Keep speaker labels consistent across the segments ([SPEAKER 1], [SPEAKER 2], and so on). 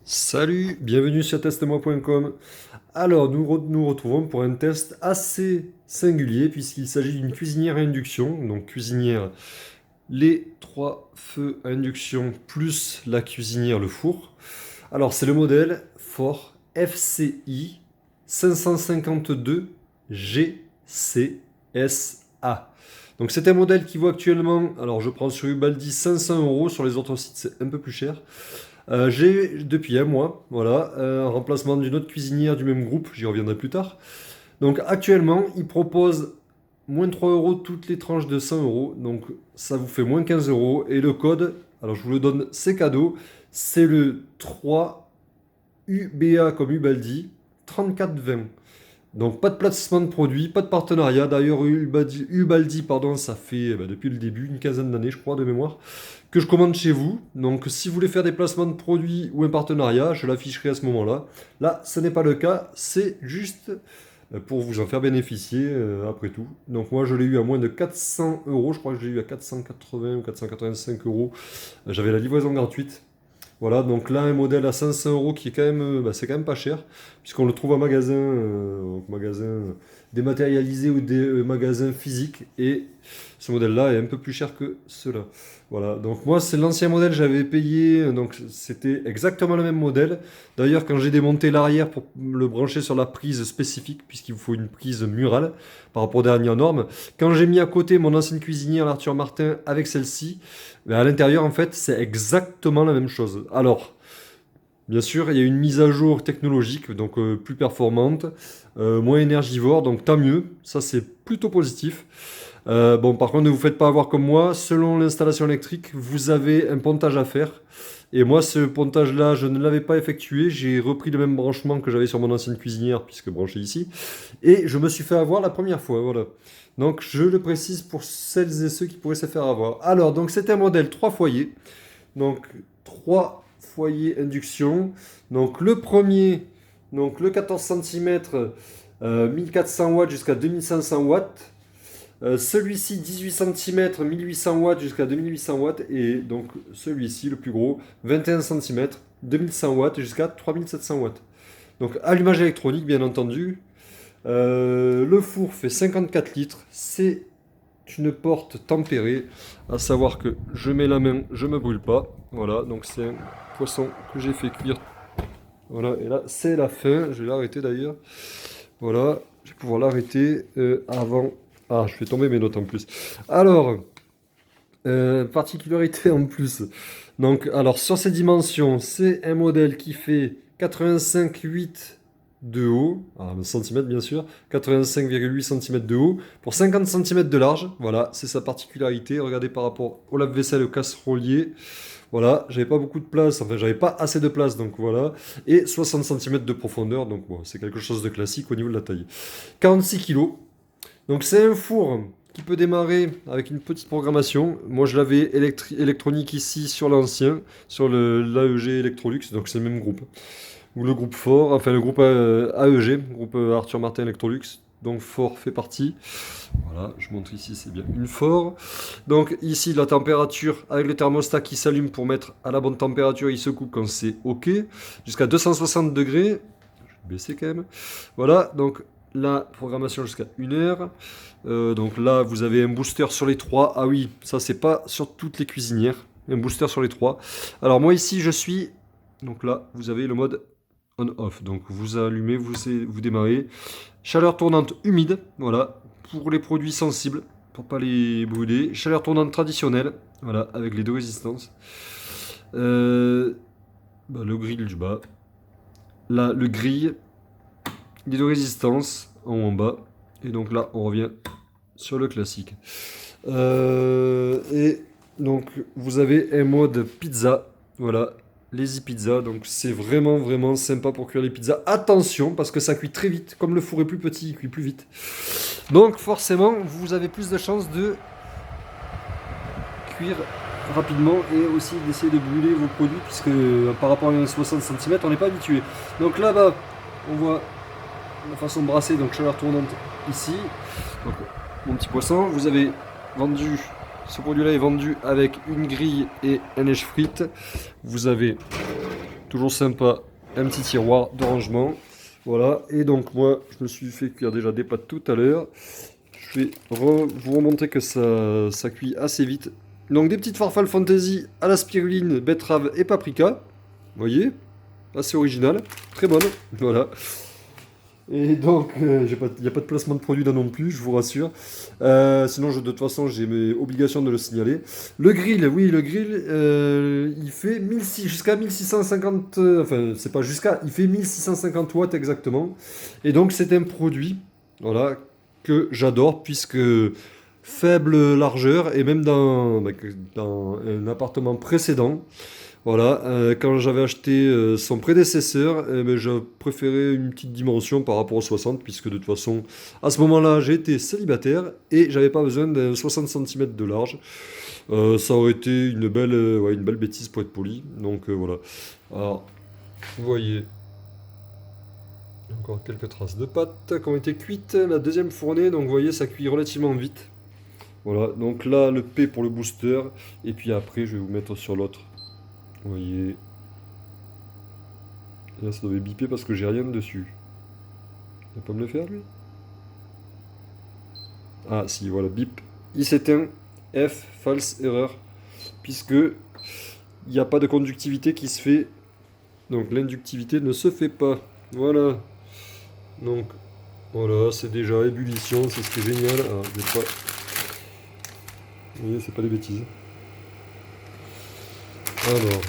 [SPEAKER 1] Salut, bienvenue sur testmoi.com. Alors, nous retrouvons pour un test assez singulier puisqu'il s'agit d'une cuisinière à induction. Donc, cuisinière, les trois feux à induction plus la cuisinière, le four. Alors, c'est le modèle Ford FCI 552 GCSA. Donc, c'est un modèle qui vaut actuellement, alors je prends sur Ubaldi 500 euros, sur les autres sites c'est un peu plus cher. J'ai depuis un mois, voilà, un remplacement d'une autre cuisinière du même groupe, j'y reviendrai plus tard. Donc actuellement, ils proposent moins 3 euros toutes les tranches de 100 euros, donc ça vous fait moins 15 euros. Et le code, alors je vous le donne, c'est cadeau, c'est le 3 UBA comme Ubaldi 3420. Donc pas de placement de produit, pas de partenariat. D'ailleurs, Ubaldi, pardon, ça fait depuis le début, une quinzaine d'années, je crois, de mémoire, que je commande chez vous. Donc si vous voulez faire des placements de produits ou un partenariat, je l'afficherai à ce moment-là. Là, ce n'est pas le cas, c'est juste pour vous en faire bénéficier après tout. Donc moi, je l'ai eu à moins de 400 euros, je crois que je l'ai eu à 480 ou 485 euros. J'avais la livraison gratuite. Voilà, donc là, un modèle à 500 euros qui est quand même, c'est quand même pas cher, puisqu'on le trouve en magasin, dématérialisé ou des magasins physiques, et ce modèle-là est un peu plus cher que ceux-là. Voilà, donc moi, c'est l'ancien modèle, j'avais payé, donc c'était exactement le même modèle. D'ailleurs, quand j'ai démonté l'arrière pour le brancher sur la prise spécifique, puisqu'il vous faut une prise murale par rapport aux dernières normes, quand j'ai mis à côté mon ancienne cuisinière, l'Arthur Martin, avec celle-ci, à l'intérieur, en fait, c'est exactement la même chose. Alors, bien sûr, il y a une mise à jour technologique, donc plus performante, moins énergivore, donc tant mieux. Ça, c'est plutôt positif. Bon, par contre, ne vous faites pas avoir comme moi. Selon l'installation électrique, vous avez un pontage à faire. Et moi, ce pontage-là, je ne l'avais pas effectué. J'ai repris le même branchement que j'avais sur mon ancienne cuisinière, puisque branché ici. Et je me suis fait avoir la première fois, voilà. Donc, je le précise pour celles et ceux qui pourraient se faire avoir. Alors, donc, c'est un modèle 3 foyers. Donc, 3 foyers induction. Donc, le premier, donc le 14 cm, 1400 watts jusqu'à 2500 watts. Celui-ci 18 cm, 1800 watts jusqu'à 2800 watts. Et donc, celui-ci, le plus gros, 21 cm, 2100 watts jusqu'à 3700 watts. Donc, allumage électronique, bien entendu. Le four fait 54 litres. C'est une porte tempérée. À savoir que je mets la main, je me brûle pas. Voilà, donc c'est un poisson que j'ai fait cuire. Voilà, et là, c'est la fin. Je vais l'arrêter d'ailleurs. Voilà, je vais pouvoir l'arrêter avant. Ah, je fais tomber mes notes en plus. Alors, particularité en plus. Donc, alors, sur ces dimensions, c'est un modèle qui fait 85,8 de haut, centimètres bien sûr, 85,8 cm de haut, pour 50 cm de large. Voilà, c'est sa particularité. Regardez par rapport au lave-vaisselle, au casserolier. Voilà, j'avais pas beaucoup de place, enfin j'avais pas assez de place, donc voilà. Et 60 cm de profondeur, donc bon, c'est quelque chose de classique au niveau de la taille. 46 kg. Donc c'est un four qui peut démarrer avec une petite programmation. Moi je l'avais électronique ici sur l'ancien, sur le l'AEG Electrolux, donc c'est le même groupe. Ou le groupe Ford, enfin le groupe AEG, groupe Arthur Martin Electrolux. Donc Ford fait partie. Voilà, je montre ici, c'est bien une Ford. Donc ici la température avec le thermostat qui s'allume pour mettre à la bonne température, il se coupe quand c'est OK. Jusqu'à 260 degrés. Je vais baisser quand même. Voilà, donc la programmation jusqu'à 1 heure. Donc là, vous avez un booster sur les trois. Ah oui, ça c'est pas sur toutes les cuisinières. Un booster sur les trois. Alors moi ici, je suis... Donc là, vous avez le mode on-off. Donc vous allumez, vous démarrez. Chaleur tournante humide, voilà, pour les produits sensibles, pour pas les brûler. Chaleur tournante traditionnelle, voilà, avec les deux résistances. Le grill du bas. Là, le grill, les deux résistances en haut en bas. Et donc là, on revient sur le classique. Et donc, vous avez un mode pizza, voilà, les e-pizza, donc c'est vraiment vraiment sympa pour cuire les pizzas. Attention, parce que ça cuit très vite, comme le four est plus petit, il cuit plus vite. Donc forcément, vous avez plus de chances de cuire rapidement et aussi d'essayer de brûler vos produits, puisque par rapport à un 60 cm, on n'est pas habitué. Donc là-bas, on voit la façon de brasser, donc chaleur tournante ici. Donc, mon petit poisson, vous avez vendu... Ce produit-là est vendu avec une grille et un lèche-frite. Vous avez toujours sympa, un petit tiroir de rangement. Voilà, et donc moi, je me suis fait cuire déjà des pâtes tout à l'heure. Je vais vous remontrer que ça cuit assez vite. Donc des petites farfales fantasy à la spiruline, betterave et paprika. Vous voyez, assez original, très bonne. Voilà. Et donc, il n'y a pas de placement de produit là non plus, je vous rassure. Sinon, de toute façon, j'ai mes obligations de le signaler. Le grill, oui, le grill, il fait 1600 jusqu'à 1650, enfin, c'est pas jusqu'à, il fait 1650 watts exactement. Et donc, c'est un produit, voilà, que j'adore, puisque faible largeur, et même dans un appartement précédent, voilà, quand j'avais acheté son prédécesseur, ben, je préférais une petite dimension par rapport au 60, puisque de toute façon, à ce moment-là, j'étais célibataire et j'avais pas besoin d'un 60 cm de large. Ça aurait été ouais, une belle bêtise pour être poli. Donc voilà. Alors, vous voyez, encore quelques traces de pâtes qui ont été cuites. La deuxième fournée, donc vous voyez, ça cuit relativement vite. Voilà, donc là, le P pour le booster. Et puis après, je vais vous mettre sur l'autre. Vous voyez. Là, ça devait biper parce que j'ai rien dessus. Il va pas me le faire, lui? Ah, si, voilà, bip. Il s'éteint. F, false erreur. Puisque il n'y a pas de conductivité qui se fait. Donc l'inductivité ne se fait pas. Voilà. Donc, voilà, c'est déjà ébullition. C'est ce qui est génial. Ah, je vais pas... Vous voyez, c'est pas des bêtises. Alors,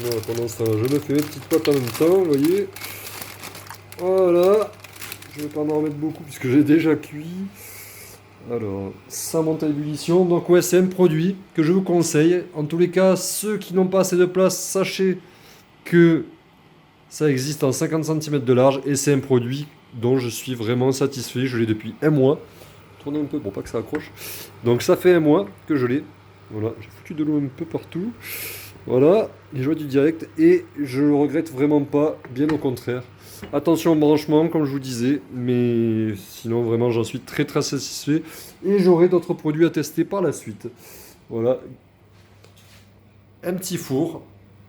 [SPEAKER 1] moi, pendant ce temps, je me fais mes petites pâtes en même temps, vous voyez. Voilà. Je vais pas en remettre beaucoup puisque j'ai déjà cuit. Alors, ça monte à ébullition. Donc ouais, c'est un produit que je vous conseille. En tous les cas, ceux qui n'ont pas assez de place, sachez que ça existe en 50 cm de large et c'est un produit dont je suis vraiment satisfait. Je l'ai depuis un mois. Tournez un peu pour pas que ça accroche. Donc ça fait un mois que je l'ai. Voilà, j'ai foutu de l'eau un peu partout. Voilà, les joies du direct et je le regrette vraiment pas, bien au contraire. Attention au branchement, comme je vous disais, mais sinon vraiment j'en suis très très satisfait et j'aurai d'autres produits à tester par la suite. Voilà, un petit four,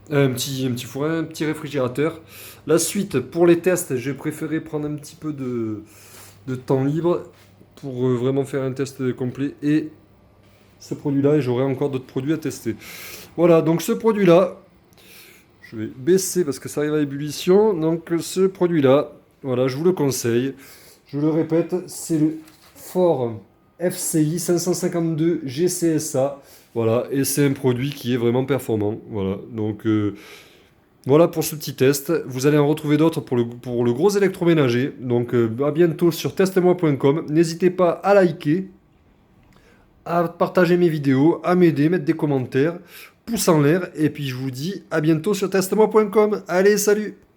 [SPEAKER 1] un petit réfrigérateur. La suite, pour les tests, j'ai préféré prendre un petit peu de temps libre pour vraiment faire un test complet et ce produit-là et j'aurai encore d'autres produits à tester. Voilà, donc ce produit-là, je vais baisser parce que ça arrive à ébullition. Donc ce produit-là, voilà, je vous le conseille. Je le répète, c'est le Ford FCI 552 GCSA. Voilà, et c'est un produit qui est vraiment performant. Voilà, donc voilà pour ce petit test. Vous allez en retrouver d'autres pour le gros électroménager. Donc à bientôt sur testemoi.com. N'hésitez pas à liker, à partager mes vidéos, à m'aider, mettre des commentaires, pouce en l'air, et puis je vous dis à bientôt sur testemoi.com. Allez, salut!